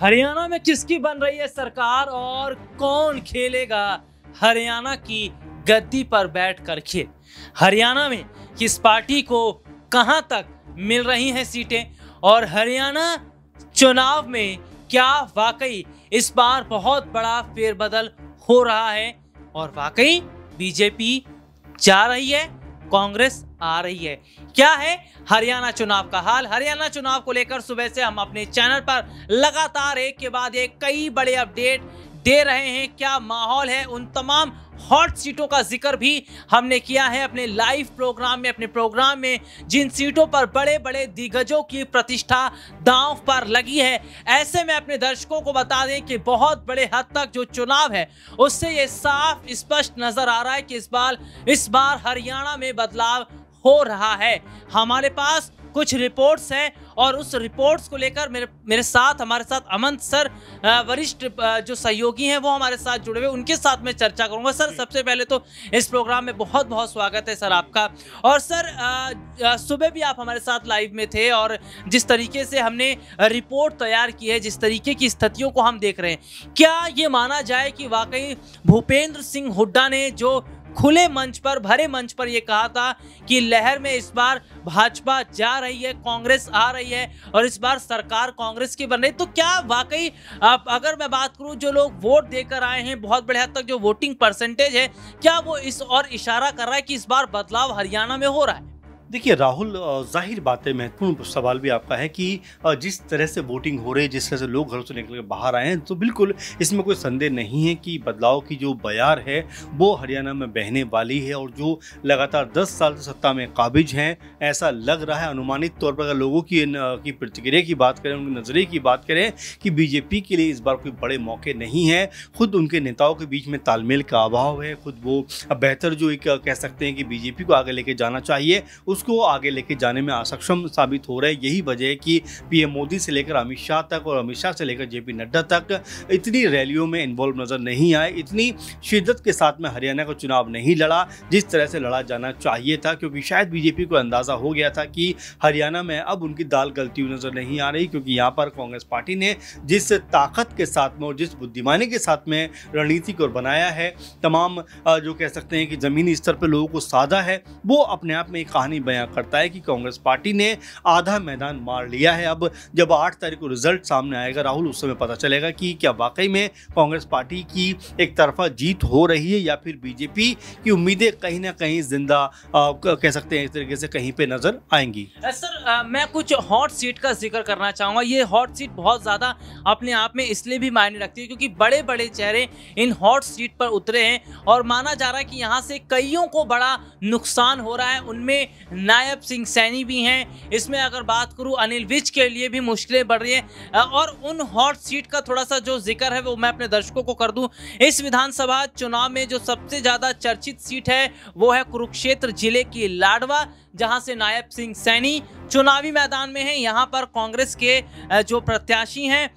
हरियाणा में किसकी बन रही है सरकार और कौन खेलेगा हरियाणा की गद्दी पर बैठ कर खेल। हरियाणा में किस पार्टी को कहां तक मिल रही हैं सीटें और हरियाणा चुनाव में क्या वाकई इस बार बहुत बड़ा फेरबदल हो रहा है और वाकई बीजेपी जा रही है, कांग्रेस आ रही है। क्या है हरियाणा चुनाव का हाल। हरियाणा चुनाव को लेकर सुबह से हम अपने चैनल पर लगातार एक के बाद एक कई बड़े अपडेट दे रहे हैं। क्या माहौल है, उन तमाम हॉट सीटों का जिक्र भी हमने किया है अपने लाइव प्रोग्राम में, अपने प्रोग्राम में जिन सीटों पर बड़े बड़े दिग्गजों की प्रतिष्ठा दांव पर लगी है। ऐसे में अपने दर्शकों को बता दें कि बहुत बड़े हद तक जो चुनाव है उससे ये साफ स्पष्ट नजर आ रहा है कि इस बार हरियाणा में बदलाव हो रहा है। हमारे पास कुछ रिपोर्ट्स हैं और उस रिपोर्ट्स को लेकर हमारे साथ अमन सर वरिष्ठ जो सहयोगी हैं वो हमारे साथ जुड़े हुए, उनके साथ मैं चर्चा करूंगा। सर सबसे पहले तो इस प्रोग्राम में बहुत बहुत स्वागत है सर आपका। और सर सुबह भी आप हमारे साथ लाइव में थे और जिस तरीके से हमने रिपोर्ट तैयार की है, जिस तरीके की स्थितियों को हम देख रहे हैं, क्या ये माना जाए कि वाकई भूपेंद्र सिंह हुड्डा ने जो खुले मंच पर, भरे मंच पर यह कहा था कि लहर में इस बार भाजपा जा रही है, कांग्रेस आ रही है और इस बार सरकार कांग्रेस की बन रही है, तो क्या वाकई अगर मैं बात करूं जो लोग वोट देकर आए हैं, बहुत बड़े हद तक जो वोटिंग परसेंटेज है, क्या वो इस और इशारा कर रहा है कि इस बार बदलाव हरियाणा में हो रहा है? देखिए राहुल, जाहिर बात है, महत्वपूर्ण सवाल भी आपका है कि जिस तरह से वोटिंग हो रही है, जिस तरह से लोग घरों से निकल के बाहर आए हैं, तो बिल्कुल इसमें कोई संदेह नहीं है कि बदलाव की जो बयार है वो हरियाणा में बहने वाली है। और जो लगातार 10 साल से सत्ता में काबिज हैं, ऐसा लग रहा है अनुमानित तौर पर, अगर लोगों की प्रतिक्रिया की बात करें, उनके नज़रिए की बात करें, कि बीजेपी के लिए इस बार कोई बड़े मौके नहीं है। खुद उनके नेताओं के बीच में तालमेल का अभाव है। खुद वो बेहतर जो एक कह सकते हैं कि बीजेपी को आगे लेके जाना चाहिए, उसको आगे लेके जाने में असक्षम साबित हो रहे हैं। यही वजह है कि पीएम मोदी से लेकर अमित शाह तक और अमित शाह से लेकर जेपी नड्डा तक इतनी रैलियों में इन्वॉल्व नजर नहीं आए, इतनी शिद्दत के साथ में हरियाणा का चुनाव नहीं लड़ा जिस तरह से लड़ा जाना चाहिए था, क्योंकि शायद बीजेपी को अंदाजा हो गया था कि हरियाणा में अब उनकी दाल गलती हुई नजर नहीं आ रही, क्योंकि यहाँ पर कांग्रेस पार्टी ने जिस ताकत के साथ में और जिस बुद्धिमानी के साथ में रणनीति को बनाया है, तमाम जो कह सकते हैं कि जमीनी स्तर पर लोगों को साधा है, वो अपने आप में एक कहानी बयां करता है कि कांग्रेस पार्टी ने आधा मैदान मार लिया है। अब जब 8 तारीख को रिजल्ट सामने आएगा राहुल, उस समय पता चलेगा कि क्या वाकई में कांग्रेस पार्टी की एक तरफा जीत हो रही है या फिर बीजेपी की उम्मीदें कहीं ना कहीं जिंदा कह सकते हैं इस तरीके से कहीं पे नजर आएंगी। सर मैं कुछ हॉट सीट का जिक्र करना चाहूंगा। ये हॉट सीट बहुत ज्यादा अपने आप में इसलिए भी मायने रखती है क्योंकि बड़े बड़े चेहरे इन हॉट सीट पर उतरे हैं और माना जा रहा है कि यहाँ से कईयों को बड़ा नुकसान हो रहा है। उनमें नायब सिंह सैनी भी हैं। इसमें अगर बात करूं अनिल विज के लिए भी मुश्किलें बढ़ रही हैं। और उन हॉट सीट का थोड़ा सा जो जिक्र है वो मैं अपने दर्शकों को कर दूं। इस विधानसभा चुनाव में जो सबसे ज्यादा चर्चित सीट है वो है कुरुक्षेत्र जिले की लाडवा, जहां से नायब सिंह सैनी चुनावी मैदान में है। यहां पर कांग्रेस के जो प्रत्याशी हैं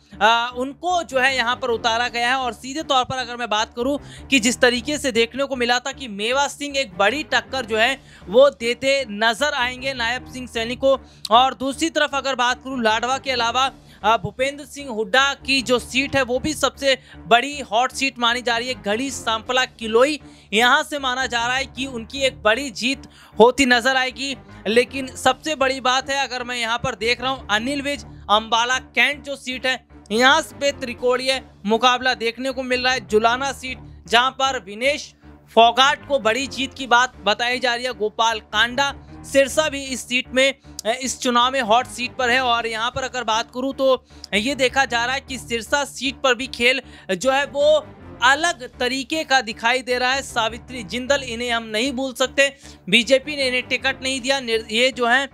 उनको जो है यहां पर उतारा गया है। और सीधे तौर पर अगर मैं बात करूं कि जिस तरीके से देखने को मिला था कि मेवा सिंह एक बड़ी टक्कर जो है वो देते नजर आएंगे नायब सिंह सैनी को। और दूसरी तरफ अगर बात करूं लाडवा के अलावा भूपेंद्र सिंह हुड्डा की जो सीट है वो भी सबसे बड़ी हॉट सीट मानी जा रही है। घड़ी सांपला किलोई, यहां से माना जा रहा है कि उनकी एक बड़ी जीत होती नजर आएगी। लेकिन सबसे बड़ी बात है, अगर मैं यहां पर देख रहा हूं अनिल विज अंबाला कैंट जो सीट है, यहां पे त्रिकोणीय मुकाबला देखने को मिल रहा है। जुलाना सीट जहां पर विनेश फोगाट को बड़ी जीत की बात बताई जा रही है। गोपाल कांडा सिरसा भी इस सीट में, इस चुनाव में हॉट सीट पर है। और यहाँ पर अगर बात करूँ तो ये देखा जा रहा है कि सिरसा सीट पर भी खेल जो है वो अलग तरीके का दिखाई दे रहा है। सावित्री जिंदल, इन्हें हम नहीं भूल सकते, बीजेपी ने इन्हें टिकट नहीं दिया। ये जो है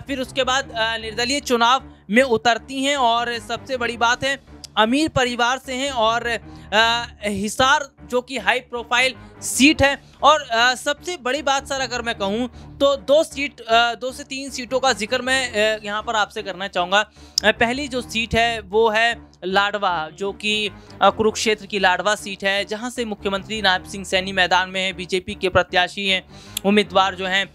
फिर उसके बाद निर्दलीय चुनाव में उतरती हैं। और सबसे बड़ी बात है अमीर परिवार से हैं और हिसार जो कि हाई प्रोफाइल सीट है। और सबसे बड़ी बात सर अगर मैं कहूँ तो 2 से 3 सीटों का जिक्र मैं यहाँ पर आपसे करना चाहूँगा। पहली जो सीट है वो है लाडवा, जो कि कुरुक्षेत्र की लाडवा सीट है, जहाँ से मुख्यमंत्री नायब सिंह सैनी मैदान में है। बीजेपी के प्रत्याशी हैं, उम्मीदवार जो हैं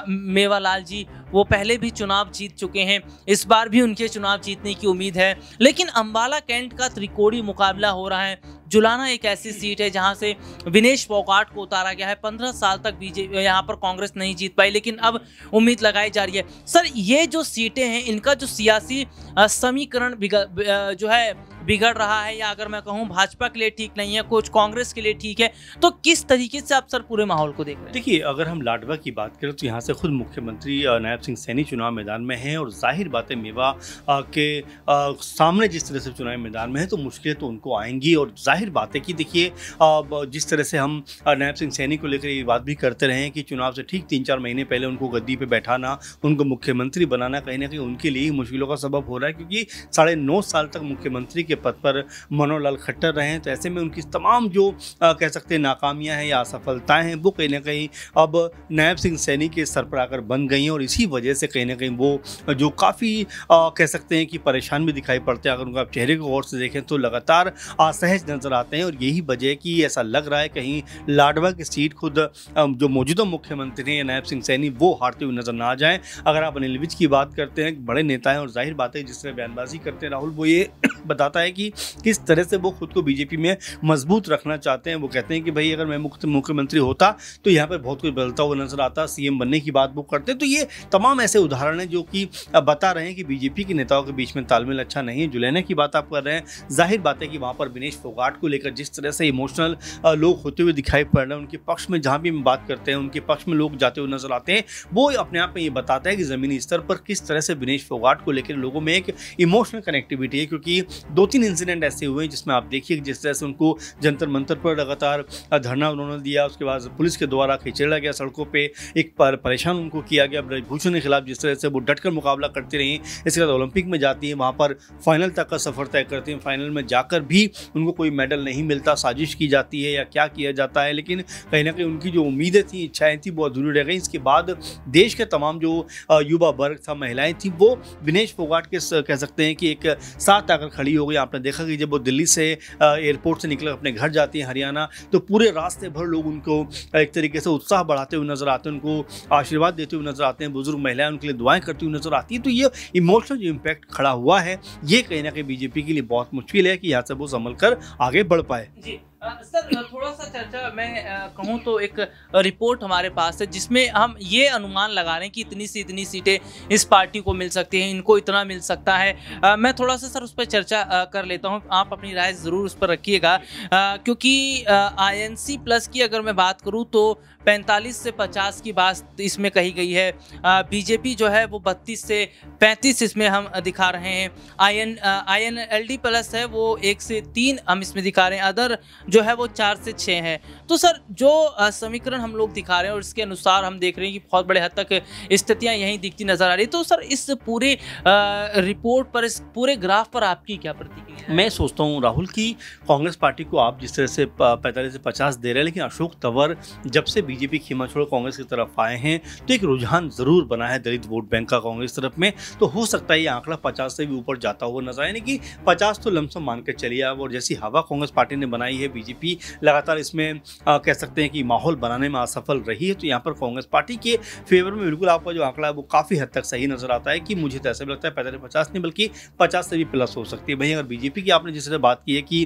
मेवालाल जी, वो पहले भी चुनाव जीत चुके हैं, इस बार भी उनके चुनाव जीतने की उम्मीद है। लेकिन अंबाला कैंट का त्रिकोणीय मुकाबला हो रहा है। जुलाना एक ऐसी सीट है जहां से विनेश फोगाट को उतारा गया है। 15 साल तक बीजेपी यहाँ पर कांग्रेस नहीं जीत पाई, लेकिन अब उम्मीद लगाई जा रही है। सर ये जो सीटें हैं, इनका जो सियासी समीकरण जो है बिगड़ रहा है, या अगर मैं कहूँ भाजपा के लिए ठीक नहीं है, कुछ कांग्रेस के लिए ठीक है, तो किस तरीके से आप सर पूरे माहौल को देख रहे हैं? देखिए, अगर हम लाडवा की बात करें तो यहाँ से खुद मुख्यमंत्री नायब सिंह सैनी चुनाव मैदान में हैं, और जाहिर बात है मेवा के सामने जिस तरह से चुनाव मैदान में है तो मुश्किलें तो उनको आएंगी। और जाहिर बात है कि देखिए, जिस तरह से हम नायब सिंह सैनी को लेकर ये बात भी करते रहे हैं कि चुनाव से ठीक 3-4 महीने पहले उनको गद्दी पे बैठाना, उनको मुख्यमंत्री बनाना कहीं ना कहीं उनके लिए ही मुश्किलों का सबब हो रहा है, क्योंकि 9.5 साल तक मुख्यमंत्री के पद पर मनोहर लाल खट्टर रहे हैं। तो ऐसे में उनकी तमाम जो कह सकते हैं नाकामियां हैं या असफलताएं हैं, वो कहीं ना कहीं अब नायब सिंह सैनी के सर पर आकर बन गई हैं, और इसी वजह से कहीं ना कहीं वो जो काफ़ी कह सकते हैं कि परेशान भी दिखाई पड़ते हैं। अगर उनका आप चेहरे को गौर से देखें तो लगातार असहज नजर आते हैं, और यही वजह है कि ऐसा लग रहा है कहीं लाडवा की सीट खुद जो मौजूदा मुख्यमंत्री हैं नायब सिंह सैनी वो हारते हुए नजर ना आ जाएं। अगर आप अनिल विज की बात करते हैं, बड़े नेता हैं, और जाहिर बात है जिस तरह बयानबाजी करते हैं राहुल, वो ये बताता है कि किस तरह से वो खुद को बीजेपी में मजबूत रखना चाहते हैं। वो कहते हैं कि भाई अगर मैं मुख्यमंत्री होता तो यहाँ पर बहुत कुछ बदलता हुआ नजर आता, सीएम बनने की बात वो करते हैं। तो ये तमाम ऐसे उदाहरण हैं जो कि बता रहे हैं कि बीजेपी के नेताओं के बीच में तालमेल अच्छा नहीं है। जुलैना की बात आप कर रहे हैं, जाहिर बात है कि वहाँ पर विनेश फोगाट को लेकर जिस तरह से इमोशनल लोग होते हुए दिखाई पड़ रहे हैं, उनके पक्ष में जहाँ भी हम बात करते हैं उनके पक्ष में लोग जाते हुए नजर आते हैं, वो अपने आप में ये बताता है कि ज़मीनी स्तर पर किस तरह से विनेश फोगाट को लेकर लोगों में एक इमोशनल कनेक्टिविटी है। क्योंकि 2-3 इंसिडेंट ऐसे हुए हैं जिसमें आप देखिए जिस तरह से उनको जंतर मंतर पर लगातार धरना उन्होंने दिया, उसके बाद पुलिस के द्वारा खिंचेड़ा गया सड़कों पे, एक परेशान उनको किया गया। ब्रजभूषण के खिलाफ जिस तरह से वो डटकर मुकाबला करती रही, इसके बाद ओलंपिक में जाती है, वहाँ पर फाइनल तक का सफर तय करती हैं, फाइनल में जाकर भी उनको कोई मेडल नहीं मिलता, साजिश की जाती है या क्या किया जाता है। लेकिन कहीं ना कहीं उनकी जो उम्मीदें थी, इच्छाएं थी, वो अधूरी रह गई। इसके बाद देश के तमाम जो युवा वर्ग था, महिलाएं थी, वो विनेश फोगाट के कह सकते हैं कि एक साथ आकर खड़ी हो गई। आपने देखा कि जब वो दिल्ली से एयरपोर्ट से निकल अपने घर जाती हैं हरियाणा, तो पूरे रास्ते भर लोग उनको एक तरीके से उत्साह बढ़ाते हुए नजर आते हैं, उनको आशीर्वाद देते हुए नजर आते हैं, बुजुर्ग महिलाएं उनके लिए दुआएं करती हुई नजर आती है। तो ये इमोशनल जो इम्पैक्ट खड़ा हुआ है, ये कहीं ना कहीं बीजेपी के लिए बहुत मुश्किल है कि यहाँ से वो संभल कर आगे बढ़ पाए। जी सर, थोड़ा सा चर्चा मैं कहूँ तो एक रिपोर्ट हमारे पास है जिसमें हम ये अनुमान लगा रहे हैं कि इतनी से इतनी सीटें इस पार्टी को मिल सकती हैं, इनको इतना मिल सकता है। मैं थोड़ा सा सर उस पर चर्चा कर लेता हूँ, आप अपनी राय ज़रूर उस पर रखिएगा, क्योंकि INC प्लस की अगर मैं बात करूँ तो 45 से 50 की बात इसमें कही गई है। बीजेपी जो है वो 32 से 35 इसमें हम दिखा रहे हैं। INLD प्लस है वो 1 से 3 हम इसमें दिखा रहे हैं, अदर जो है वो 4 से 6 है। तो सर जो समीकरण हम लोग दिखा रहे हैं और इसके अनुसार हम देख रहे हैं कि बहुत बड़े हद तक स्थितियां यहीं दिखती नजर आ रही है। तो सर इस पूरे रिपोर्ट पर, इस पूरे ग्राफ पर आपकी क्या प्रतिक्रिया है? मैं सोचता हूँ राहुल की कांग्रेस पार्टी को आप जिस तरह से 45 से 50 दे रहे हैं, लेकिन अशोक तंवर जब से बीजेपी खीमा छोड़ कांग्रेस की तरफ आए हैं तो एक रुझान जरूर बना है दलित वोट बैंक का कांग्रेस तरफ में। तो हो सकता है ये आंकड़ा 50 से भी ऊपर जाता हुआ नजर आए, यानी कि 50 तो लमसम मान के चलिए आप। और जैसी हवा कांग्रेस पार्टी ने बनाई है, बीजेपी लगातार इसमें कह सकते हैं कि माहौल बनाने में असफल रही है, तो यहाँ पर कांग्रेस पार्टी के फेवर में बिल्कुल आपका जो आंकड़ा है वो काफ़ी हद तक सही नजर आता है। कि मुझे तो ऐसा भी लगता है 45-50 नहीं बल्कि 50 से भी प्लस हो सकती है। वहीं अगर बीजेपी की आपने जिस तरह बात की है कि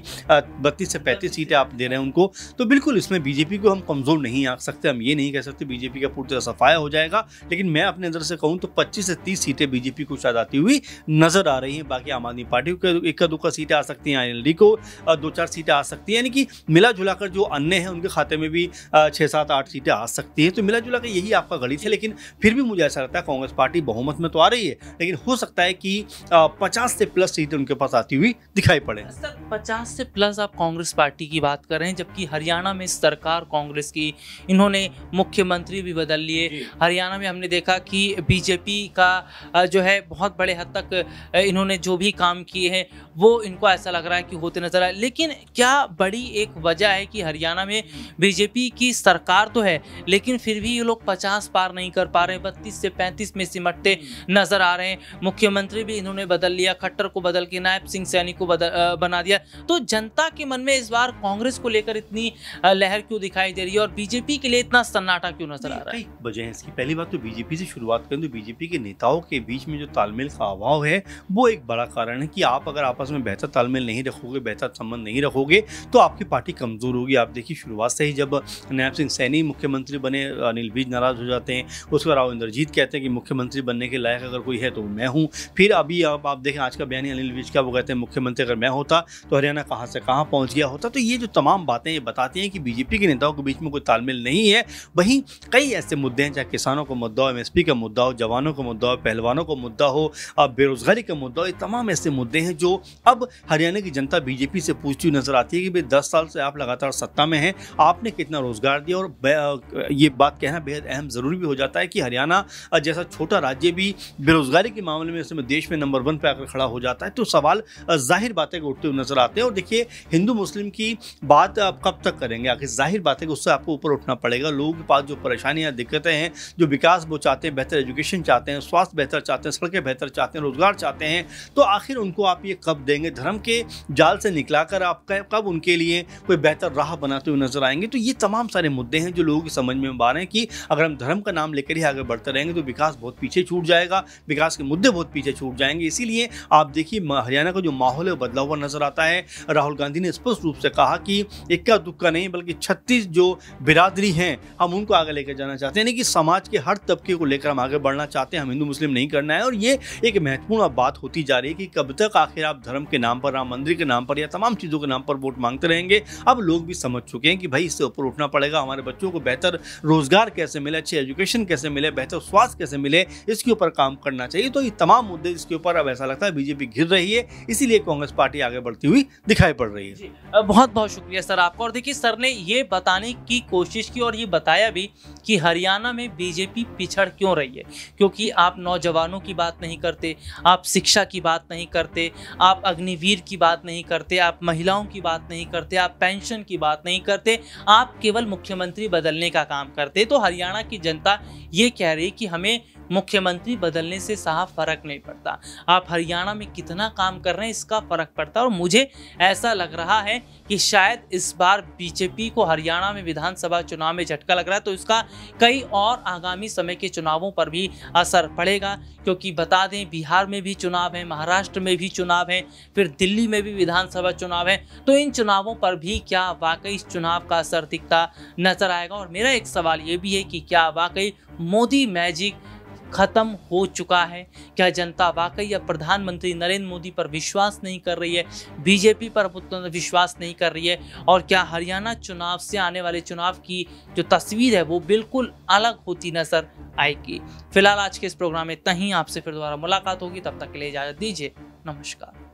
32 से 35 सीटें आप दे रहे हैं उनको, तो बिल्कुल इसमें बीजेपी को हम कमज़ोर नहीं आंक सकते। हम ये नहीं कह सकते बीजेपी का पूरी तरह सफाया हो जाएगा, लेकिन मैं अपने नज़र से कहूँ तो 25 से 30 सीटें बीजेपी को शायद आती हुई नजर आ रही हैं। बाकी आम आदमी पार्टी को इक्का दुक्का सीटें आ सकती हैं, INLD को 2-4 सीटें आ सकती हैं, यानी कि मिला जुलाकर जो अन्य हैं उनके खाते में भी 6-7-8 सीटें आ सकती हैं। तो मिला जुला कर यही आपका गणित है। लेकिन फिर भी मुझे ऐसा लगता है कांग्रेस पार्टी बहुमत में तो आ रही है, लेकिन हो सकता है कि 50 से प्लस सीटें उनके पास आती हुई दिखाई पड़े। सर 50 से प्लस आप कांग्रेस पार्टी की बात कर रहे हैं, जबकि हरियाणा में सरकार कांग्रेस की, इन्होंने इन्होंने मुख्यमंत्री भी बदल लिए। हरियाणा में हमने देखा कि बीजेपी का जो है बहुत बड़े हद तक इन्होंने जो भी काम किए हैं वो इनको ऐसा लग रहा है कि होते नजर आए। लेकिन क्या बड़ी एक वजह है कि हरियाणा में बीजेपी की सरकार तो है लेकिन फिर भी ये लोग 50 पार नहीं कर पा रहे, 32 से 35 में सिमटते नजर आ रहे हैं। मुख्यमंत्री भी इन्होंने बदल लिया, खट्टर को बदल के नायब सिंह सैनी को बना दिया। तो जनता के मन में इस बार कांग्रेस को लेकर इतनी लहर क्यों दिखाई दे रही है और बीजेपी के लिए इतना सन्नाटा क्यों नजर आ रहा है? कई वजह है इसकी। पहली बात तो बीजेपी से शुरुआत करें तो बीजेपी के नेताओं के बीच में जो तालमेल का अभाव है वो एक बड़ा कारण है कि आप अगर आपस में बेहतर तालमेल नहीं रखोगे, बेहतर संबंध नहीं रखोगे तो आपकी पार्टी कमजोर होगी। आप देखिए शुरुआत से ही जब नायब सिंह सैनी मुख्यमंत्री बने, अनिल विज नाराज हो जाते हैं, उसके बाद राव इंद्रजीत कहते हैं कि मुख्यमंत्री बनने के लायक अगर कोई है तो मैं हूँ। फिर अभी आप देखें आज का बयान ही अनिल विज का, वो कहते हैं मुख्यमंत्री अगर मैं होता तो हरियाणा कहाँ से कहाँ पहुँच गया होता। तो ये जो तमाम बातें ये बताती हैं कि बीजेपी के नेताओं के बीच में कोई तालमेल नहीं है। वहीं कई ऐसे मुद्दे हैं, चाहे किसानों का मुद्दा हो, एमएसपी का मुद्दा हो, जवानों का मुद्दा हो, पहलवानों का मुद्दा हो, बेरोजगारी का मुद्दा हो, ये तमाम ऐसे मुद्दे हैं जो अब हरियाणा की जनता बीजेपी से पूछती हुई नजर आती है कि भाई 10 साल से आप लगातार सत्ता में हैं, आपने कितना रोजगार दिया। और ये बात कहना बेहद अहम जरूरी भी हो जाता है कि हरियाणा जैसा छोटा राज्य भी बेरोजगारी के मामले में इस समय देश में नंबर 1 पे आकर खड़ा हो जाता है। तो सवाल जाहिर बातें उठते हुए नजर आते हैं। और देखिए हिंदू मुस्लिम की बात आप कब तक करेंगे, आखिर जाहिर बात है कि उससे आपको ऊपर उठना पड़ेगा। लोगों के पास जो परेशानियां दिक्कतें हैं, जो विकास वो चाहते हैं, बेहतर एजुकेशन चाहते हैं, स्वास्थ्य बेहतर चाहते हैं, सड़कें बेहतर चाहते हैं, रोजगार चाहते हैं, तो आखिर उनको आप ये कब देंगे? धर्म के जाल से निकलाकर आप कब उनके लिए कोई बेहतर राह बनाते हुए नजर आएंगे? तो ये तमाम सारे मुद्दे हैं जो लोगों की समझ में आ रहे हैं कि अगर हम धर्म का नाम लेकर ही आगे बढ़ते रहेंगे तो विकास बहुत पीछे छूट जाएगा, विकास के मुद्दे बहुत पीछे छूट जाएंगे। इसीलिए आप देखिए हरियाणा का जो माहौल है बदला हुआ नजर आता है। राहुल गांधी ने स्पष्ट रूप से कहा कि इक्का दुक्का नहीं बल्कि 36 जो बिरादरी हैं हम उनको आगे लेकर जाना चाहते हैं, यानी कि समाज के हर तबके को लेकर हम आगे बढ़ना चाहते हैं, हम हिंदू मुस्लिम नहीं करना है। और ये एक महत्वपूर्ण बात होती जा रही है कि कब तक आखिर आप धर्म के नाम पर, राम मंदिर के नाम पर या तमाम चीज़ों के नाम पर वोट मांगते रहेंगे। अब लोग भी समझ चुके हैं कि भाई इससे ऊपर उठना पड़ेगा, हमारे बच्चों को बेहतर रोजगार कैसे मिले, अच्छी एजुकेशन कैसे मिले, बेहतर स्वास्थ्य कैसे मिले, इसके ऊपर काम करना चाहिए। तो ये तमाम मुद्दे इसके ऊपर अब ऐसा लगता है बीजेपी घिर रही है, इसीलिए कांग्रेस पार्टी आगे बढ़ती हुई दिखाई पड़ रही है। बहुत बहुत शुक्रिया सर आपका। और देखिए सर ने ये बताने की कोशिश की और ये बताया भी कि हरियाणा में बीजेपी पिछड़ क्यों रही है, क्योंकि आप नौजवानों की बात नहीं करते, आप शिक्षा की बात नहीं करते, आप अग्निवीर की बात नहीं करते, आप महिलाओं की बात नहीं करते, आप पेंशन की बात नहीं करते, आप केवल मुख्यमंत्री बदलने का काम करते। तो हरियाणा की जनता ये कह रही कि हमें मुख्यमंत्री बदलने से साफ फर्क नहीं पड़ता, आप हरियाणा में कितना काम कर रहे हैं इसका फर्क पड़ता है। और मुझे ऐसा लग रहा है कि शायद इस बार बीजेपी को हरियाणा में विधानसभा चुनाव में झटका लग रहा है, तो इसका कई और आगामी समय के चुनावों पर भी असर पड़ेगा। क्योंकि बता दें बिहार में भी चुनाव है, महाराष्ट्र में भी चुनाव है, फिर दिल्ली में भी विधानसभा चुनाव है। तो इन चुनावों पर भी क्या वाकई इस चुनाव का असर दिखता नजर आएगा? और मेरा एक सवाल ये भी है कि क्या वाकई मोदी मैजिक खत्म हो चुका है? क्या जनता वाकई अब प्रधानमंत्री नरेंद्र मोदी पर विश्वास नहीं कर रही है, बीजेपी पर उतना विश्वास नहीं कर रही है? और क्या हरियाणा चुनाव से आने वाले चुनाव की जो तस्वीर है वो बिल्कुल अलग होती नजर आएगी? फिलहाल आज के इस प्रोग्राम में इतना ही। आपसे फिर दोबारा मुलाकात होगी, तब तक के लिए इजाजत दीजिए। नमस्कार।